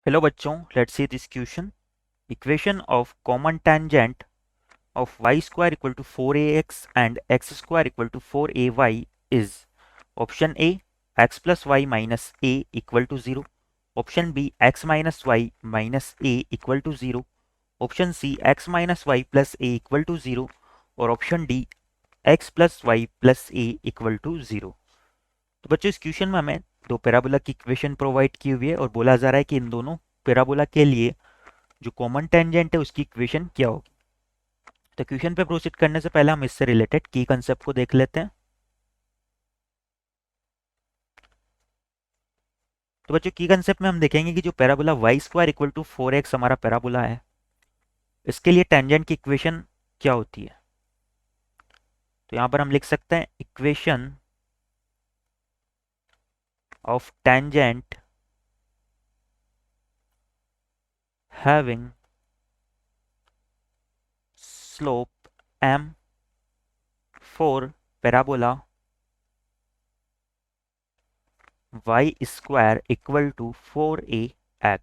Hello बच्चों, let's see this question. Equation of common tangent of y square equal to 4ax and x square equal to 4ay is option A x plus y minus a equal to 0, option B x minus y minus a equal to 0, option C x minus y plus a equal to 0 और option D x plus y plus a equal to 0. तो बच्चों इस question में हमें दो parabola की equation provide की हुई है और बोला जा रहा है कि इन दोनों पैराबोला के लिए जो कॉमन टेंजेंट है उसकी इक्वेशन क्या होगी. तो क्वेश्चन पे प्रोसीड करने से पहले हम इससे रिलेटेड की कंसेप्ट को देख लेते हैं. तो बच्चों की कंसेप्ट में हम देखेंगे कि जो parabola y square equal to 4x हमारा पैराबोला है, इसके लिए टेंजेंट की इक्वेशन क्या होती है. तो यहां पर हम लिख सकते हैं equation of tangent having slope m for parabola y square equal to 4ax.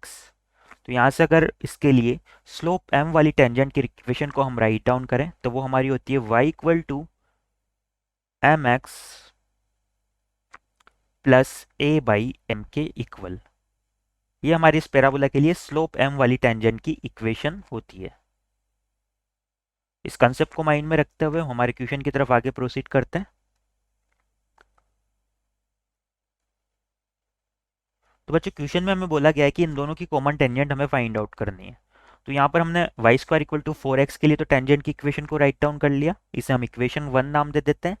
तो यहाँ से अगर इसके लिए स्लोप m वाली टेंजेंट की इक्वेशन को हम राइट डाउन करें तो वो हमारी होती है y equal to mx plus a by m के इक्वल. ये हमारी इस पैराबोला के लिए स्लोप m वाली टेंजेंट की इक्वेशन होती है. इस कंसेप्ट को माइंड में रखते हुए हमारे क्वेश्चन की तरफ आगे प्रोसीड करते हैं. तो बच्चों क्वेश्चन में हमें बोला गया है कि इन दोनों की कॉमन टेंजेंट हमें फाइंड आउट करनी है. तो यहाँ पर हमने Y square equal to 4x के लिए तो टेंजेंट की इक्वेशन को राइट डाउन कर लिया, इसे हम इक्वेशन 1 नाम दे देते हैं.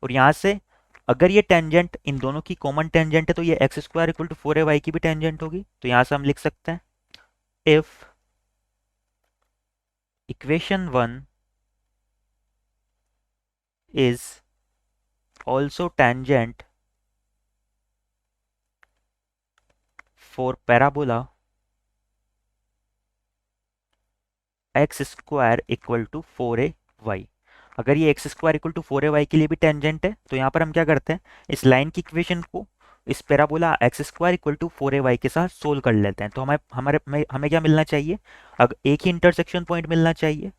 और यहाँ से अगर ये टेंजेंट इन दोनों की कॉमन टेंजेंट है तो ये x square equal to 4ay की भी टेंजेंट होगी. तो यहाँ से हम लिख सकते हैं if equation 1 is also tangent for parabola x square equal to 4ay. अगर ये x square equal to 4ay के लिए भी टेंजेंट है तो यहाँ पर हम क्या करते हैं, इस लाइन की इक्वेशन को इस parabola x square equal to 4ay के साथ सोल्व कर लेते हैं. तो हमें क्या मिलना चाहिए, अगर एक ही इंटरसेक्शन पॉइंट मिलना चाहिए.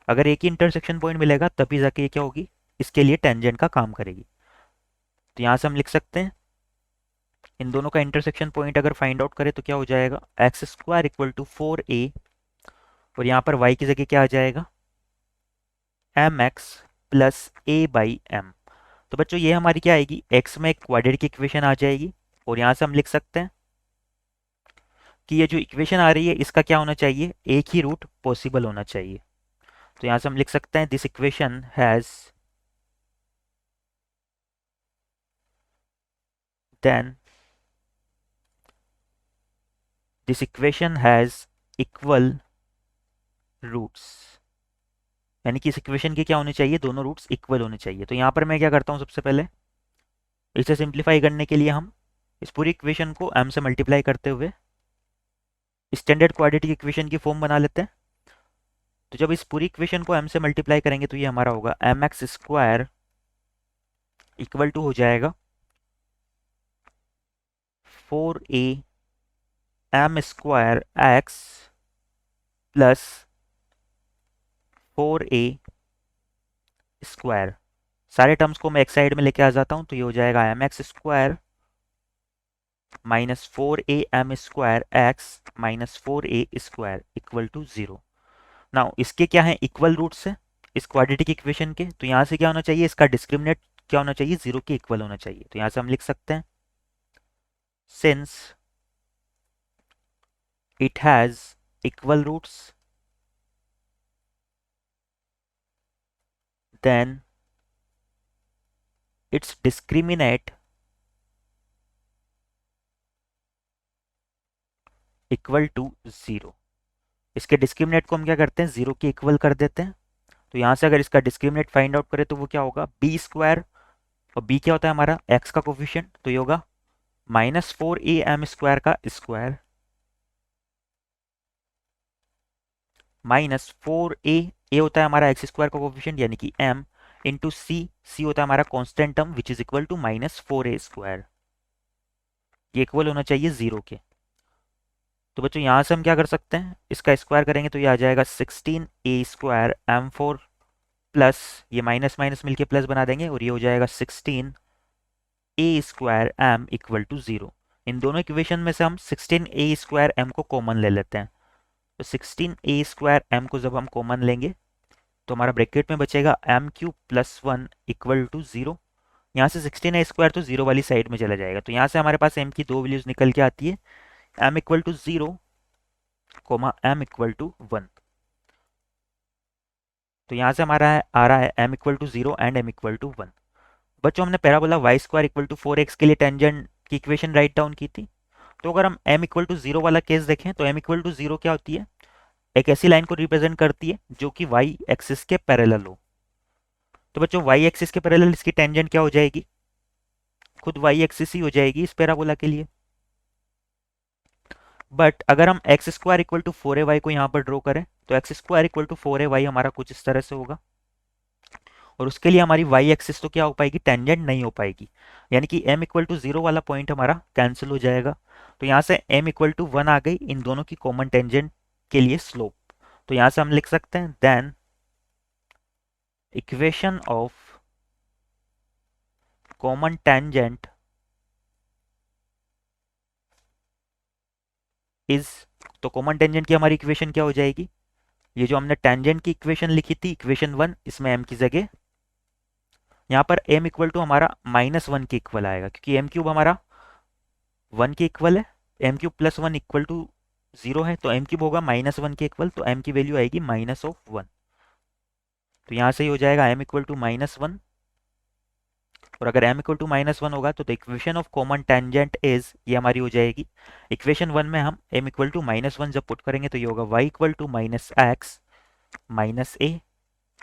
अगर एक ही इंटरसेक्शन पॉइंट मिलेगा तभी जाके ये क्या होगी, इसके लिए टेंजेंट का काम करेगी. तो यहाँ से हम लिख सकते हैं इन दोनों का इंटरसेक्शन पॉइंट अगर फाइंड आउट करें तो क्या हो जाएगा, x square equal to 4a और यहाँ पर y की जगह क्या आ जाएगा, m x plus a by m. तो बच्चों ये हमारी क्या आएगी, x में एक क्वाड्रेटिक इक्वेशन आ जाएगी. और यहाँ से हम लिख सकते हैं कि ये जो इक्वेशन आ रही है इसका क्या होना चाहिए, एक ही रूट पॉसिबल होना चाहिए. तो यहाँ से हम लिख सकते हैं this equation has then this equation has equal roots. यानी कि इस इक्वेशन के क्या होने चाहिए, दोनों रूट्स इक्वल होने चाहिए. तो यहाँ पर मैं क्या करता हूँ, सबसे पहले इसे सिंप्लीफाई करने के लिए हम इस पूरी इक्वेशन को m से मल्टीप्लाई करते हुए स्टैंडर्ड क्वाड्रेटिक इक्वेशन की फॉर्म बना लेते हैं. तो जब इस पूरी इक्वेशन को m से मल्टीप्लाई करेंगे तो ये हमारा होगा m x square equal to हो जाएगा 4a m square x plus 4a square. सारे टर्म्स को मैं एक साइड में लेके आ जाता हूँ तो ये हो जाएगा m x square minus 4a m square x minus 4a square equal to 0. Now इसके क्या है, इक्वल रूट्स है इस क्वाड्रेटिक इक्वेशन के. तो यहाँ से क्या होना चाहिए, इसका डिस्क्रिमिनेंट क्या होना चाहिए, 0 के इक्वल होना चाहिए. तो यहाँ से हम लिख सकते हैं since it has equal roots then its discriminate equal to 0. इसके डिस्क्रिमिनेट को हम क्या करते हैं, 0 के इक्वल कर देते हैं. तो यहाँ से अगर इसका डिस्क्रिमिनेट फाइंड आउट करें तो वो क्या होगा, बी स्क्वायर. और बी क्या होता है हमारा, एक्स का कोफिशिएंट. तो ये होगा माइनस 4a एम स्क्वायर का स्क्वायर माइनस 4a होता है हमारा एक्स स्क्वायर का कोफिशिएंट यानी कि m इंटू सी होता है हमारा constant term which is equal to minus 4a square. ये इक्वल होना चाहिए 0 के. तो बच्चों यहाँ से हम क्या कर सकते हैं, इसका स्क्वायर करेंगे तो ये आ जाएगा 16a² m4 प्लस ये माइनस माइनस मिलके प्लस बना देंगे और ये हो जाएगा 16a²m=0। इन दोनों इक्वेशन में से हम 16a² m को कॉमन ले लेते हैं। तो 16a² m को जब हम कॉमन लेंगे तो हमारा ब्रैकेट में बचेगा m³ + 1 = 0। यहाँ से 16a² तो जीरो वाली साइड में चला जाएगा, तो यहाँ से हमारे पास m की दो वैल्यूज निकल के आती है, m=0, m=1। तो यहाँ से हमारा आ रहा है m=0 एंड m=1। बच्चों हमने पैराबोला y² = 4x के लिए टेंजेंट की इक्वेशन राइट डाउन की थी। तो अगर हम m=0 वाला केस देखें तो m=0 क्या होती है, एक ऐसी लाइन को रिप्रेजेंट करती है जो कि y एक्सिस के पैरेलल हो। तो बच्चों y एक्सिस के पैरेलल इसकी टेंजेंट क्या हो जाएगी, खुद y एक्सिस ही हो जाएगी इस पैराबोला के लिए। बट अगर हम x² = 4ay को यहाँ पर ड्रॉ करें तो x² = 4ay हमारा कुछ इस तरह से होगा, और उसके लिए हमारी y एक्सिस तो क्या हो पाएगी, टेंजेंट नहीं हो पाएगी, यानी कि m=0 वाला पॉइंट हमारा कैंसिल हो जाएगा। तो यहाँ से m=1 आ गई इन दोनों की कॉमन टेंजेंट के लिए स्लोप। तो यहाँ से हम लिख सकते हैं then equation of common tangent is, तो कॉमन टेंजेंट की हमारी इक्वेशन क्या हो जाएगी, ये जो हमने टेंजेंट की इक्वेशन लिखी थी इक्वेशन 1, इसमें m की जगह यहाँ पर m= हमारा -1 के इक्वल आएगा, क्योंकि m³ हमारा 1 के इक्वल है, m³ + 1 = 0 है, तो m³ होगा -1 के इक्वल, तो m की वैल्यू आएगी -1। तो यहाँ से ही हो जाएगा m= -1, और अगर m=-1 होगा तो the equation of common tangent is, ये हमारी हो जाएगी इक्वेशन 1 में हम m=-1 जब पुट करेंगे तो ये होगा y = -x - a,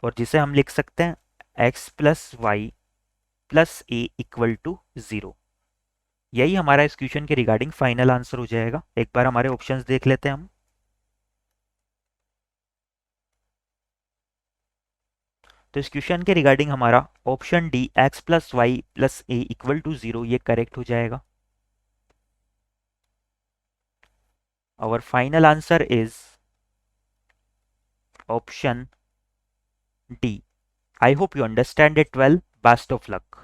और जिसे हम लिख सकते हैं x + y + a = 0। यही हमारा इस क्वेश्चन के रिगार्डिंग फाइनल आंसर हो जाएगा। एक बार हमारे ऑप्शंस देख लेते हैं हम। तो इस क्वेश्चन के रिगार्डिंग हमारा option D x + y + a = 0 ये करेक्ट हो जाएगा। Our final answer is option D. I hope you understand it well. Best of luck.